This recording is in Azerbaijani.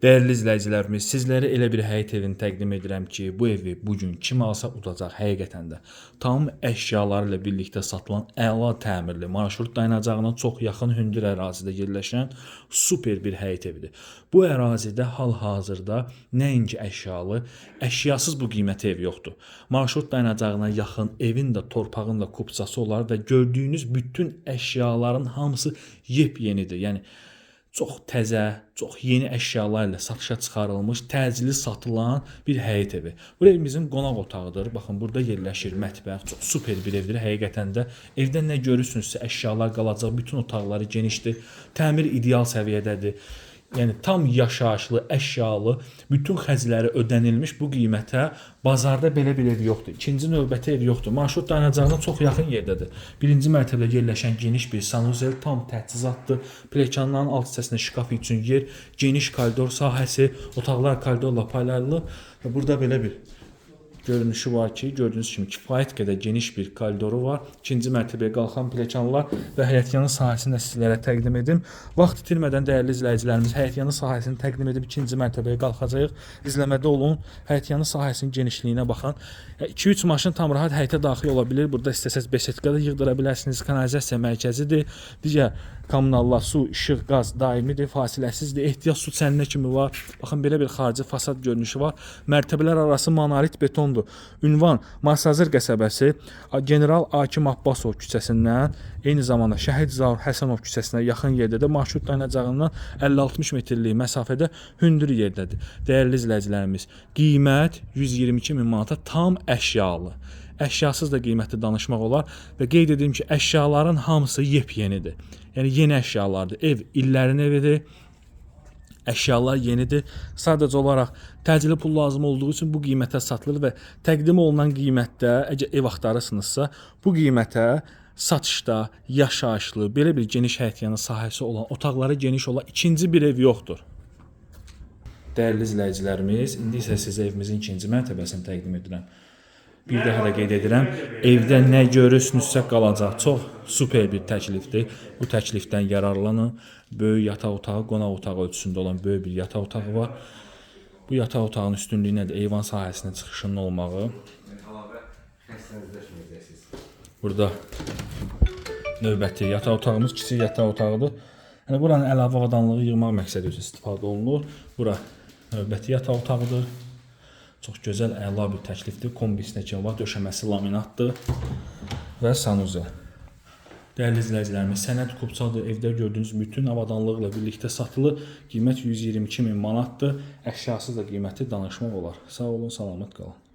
Dəyərli izləyicilərimiz, sizlərə elə bir həyət evini təqdim edirəm ki, bu evi bugün kim alsa udacaq həqiqətən də. Tam əşyaları ilə birlikdə satılan əla təmirli, marşrut dayanacağına çox yaxın hündür ərazidə yerləşən super bir həyət evidir. Bu ərazidə hal-hazırda nəinki əşyalı, əşyasız bu qiymətə ev yoxdur. Marşrut dayanacağına yaxın evin də torpağın da kupçası olar və gördüyünüz bütün əşyaların hamısı yepyenidir. Yəni çox təzə, çox yeni əşyalarla satışa çıxarılmış, təcili satılan bir həyət evi. Bu evimizin qonaq otağıdır. Baxın, burada yerləşir mətbəx. Çox super bir evdir. Həqiqətən də evdə nə görürsünüzsə əşyalar qalacaq. Bütün otaqları genişdir. Təmir ideal səviyyədədir. Yəni tam yaşayışlı, əşyalı, bütün xərcləri ödənilmiş bu qiymətə bazarda belə bir ev yoxdur. İkinci növbəti ev yoxdur. Marşrut dayanacağına çox yaxın yerdədir. Birinci mərtəbədə yerləşən geniş bir sanuzel, tam təchizatdır. Pilləkənlərin alt hissəsində şkaf üçün yer, geniş koridor sahəsi, otaqlar koridorla paylaşılıb və burada belə bir görünüşü var ki, gördüyünüz kimi kifayət qədər geniş bir koridoru var. İkinci mərtəbəyə qalxan pilləkənlər və həyətyanı sahəsini də sizlərə təqdim edim. Vaxt itirmədən dəyərli izləyicilərimiz, həyətyanı sahəsini təqdim edib ikinci mərtəbəyə qalxacağıq. İzləmədə olun. Həyətyanı sahəsinin genişliyinə baxın. 2-3 maşın tam rahat həyətə daxil ola bilir. Burada istəsəz besetka da yığdıra bilərsiniz. Kanalizasiya mərkəzidir. Digər kommunallar, su, işıq, qaz daimidir, fasiləsizdir. Ehtiyac su çəninə kimi var. Baxın, belə bir xarici fasad görünüşü var. Mərtəbələr arası monolit betondur. Ünvan Masazır qəsəbəsi General Akim Abbasov küçəsindən, eyni zamanda Şəhid Zaur Həsənov küçəsinə yaxın yerdədir. Marşrut dayanacağından 50-60 metrlik məsafədə hündür yerdədir. Dəyərli izləyicilərimiz, qiymət 122 min manata tam əşyalı. Əşyasız da qiymətli danışmaq olar və qeyd edim ki, əşyaların hamısı yepyenidir. Yəni yeni əşyalardır. Ev illərin evidir. Əşyalar yenidir. Sadəcə olaraq təcili pul lazım olduğu üçün bu qiymətə satılır və təqdim olunan qiymətdə, əgər ev axtarırsınızsa, bu qiymətə satışda yaşayışlı, belə bir geniş həyətyanı sahəsi olan, otaqları geniş olan ikinci bir ev yoxdur. Dəyərli izləyicilərimiz, indi isə sizə evimizin ikinci mərtəbəsini təqdim edirəm. Bir daha da qeyd edirəm, evdə nə görürsünüzsə qalacaq. Çox super bir təklifdir. Bu təklifdən yararlanın. Böyük yataq otağı, qonaq otağı ölçüsündə olan böyük bir yataq otağı var. Bu yataq otağının üstünlüyü nədir? Eyvan sahəsinin çıxışının olmağı. Burada növbəti yataq otağımız kiçik yataq otağıdır. Yəni buranın əlavə avadanlığı yığmaq məqsədi üçün istifadə olunur. Bura növbəti yataq otağıdır. Çox gözəl, əla bir təklifdir. Kombisinə kimi var, döşəməsi laminatdır və sanuzel. Dəyərli izləyicilərimiz, sənəd kupçadır. Evdə gördüyünüz bütün avadanlıqla birlikdə satılır. Qiymət 122 min manatdır. Əşyasız da qiyməti danışmaq olar. Sağ olun, salamat qalın.